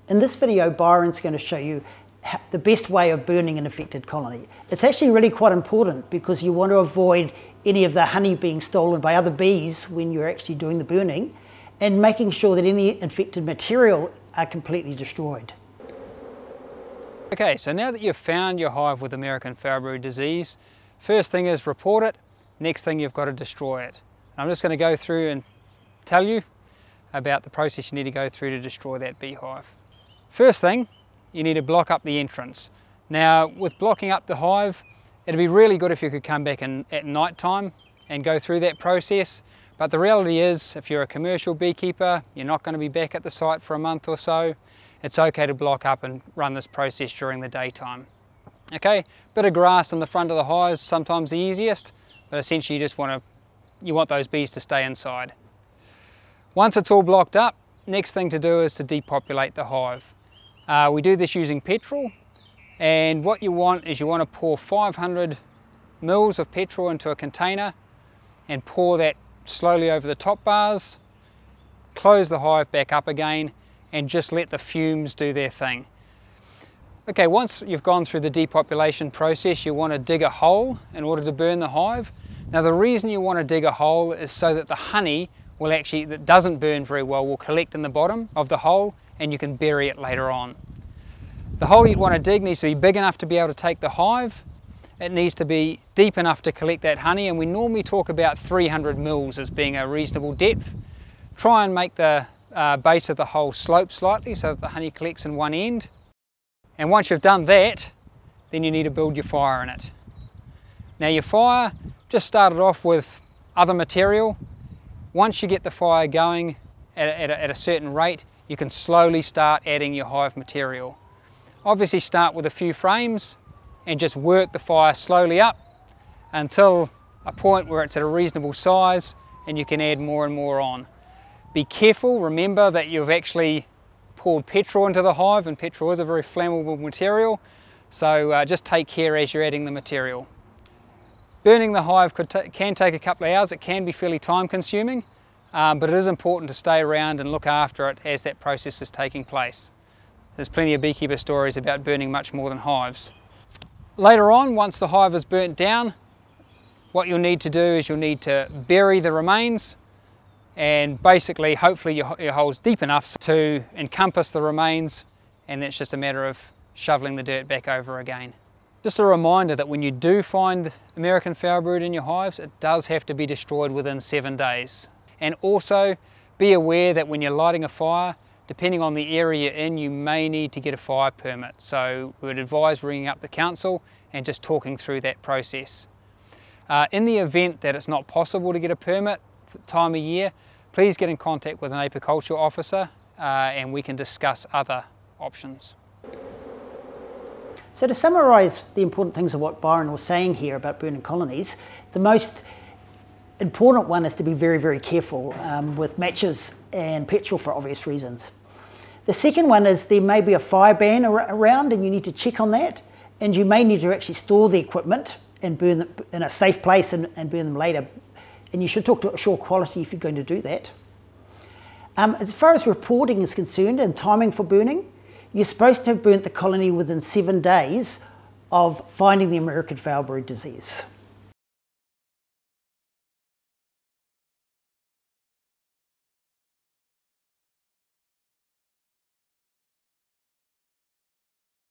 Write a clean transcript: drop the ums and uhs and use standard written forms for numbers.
In this video, Byron's going to show you the best way of burning an infected colony. It's actually really quite important because you want to avoid any of the honey being stolen by other bees when you're actually doing the burning, and making sure that any infected material are completely destroyed. Okay, so now that you've found your hive with American foulbrood disease, first thing is report it, next thing you've got to destroy it. I'm just going to go through and tell you about the process you need to go through to destroy that beehive. First thing, you need to block up the entrance. Now, with blocking up the hive, it'd be really good if you could come back at night time and go through that process. But the reality is, if you're a commercial beekeeper, you're not going to be back at the site for a month or so, it's okay to block up and run this process during the daytime. Okay, bit of grass in the front of the hive is sometimes the easiest, but essentially you want those bees to stay inside. Once it's all blocked up, next thing to do is to depopulate the hive. We do this using petrol, and what you want is you want to pour 500 mils of petrol into a container and pour that slowly over the top bars, close the hive back up again, and just let the fumes do their thing. Okay, once you've gone through the depopulation process, you want to dig a hole in order to burn the hive. Now, the reason you want to dig a hole is so that the honey that doesn't burn very well will collect in the bottom of the hole, and you can bury it later on. The hole you want to dig needs to be big enough to be able to take the hive. It needs to be deep enough to collect that honey, and we normally talk about 300 mils as being a reasonable depth. Try and make the base of the hole slope slightly so that the honey collects in one end. And once you've done that, then you need to build your fire in it. Now, your fire, just start it off with other material. Once you get the fire going at a certain rate, you can slowly start adding your hive material. Obviously start with a few frames and just work the fire slowly up until a point where it's at a reasonable size and you can add more and more on. Be careful, remember that you've actually poured petrol into the hive, and petrol is a very flammable material, so just take care as you're adding the material. Burning the hive can take a couple of hours. It can be fairly time consuming, but it is important to stay around and look after it as that process is taking place. There's plenty of beekeeper stories about burning much more than hives. Later on, once the hive is burnt down, what you'll need to do is you'll need to bury the remains, and basically hopefully your hole's deep enough to encompass the remains, and it's just a matter of shoveling the dirt back over again. Just a reminder that when you do find American foulbrood in your hives, it does have to be destroyed within 7 days. And also be aware that when you're lighting a fire, depending on the area you're in, you may need to get a fire permit. So we would advise ringing up the council and just talking through that process. In the event that it's not possible to get a permit for the time of year, please get in contact with an apiculture officer and we can discuss other options. So to summarise the important things of what Byron was saying here about burning colonies, the most important one is to be very, very careful with matches and petrol for obvious reasons. The second one is there may be a fire ban around, and you need to check on that, and you may need to actually store the equipment and burn them in a safe place and burn them later, and you should talk to Assure Quality if you're going to do that. As far as reporting is concerned and timing for burning, you're supposed to have burnt the colony within 7 days of finding the American foulbrood disease.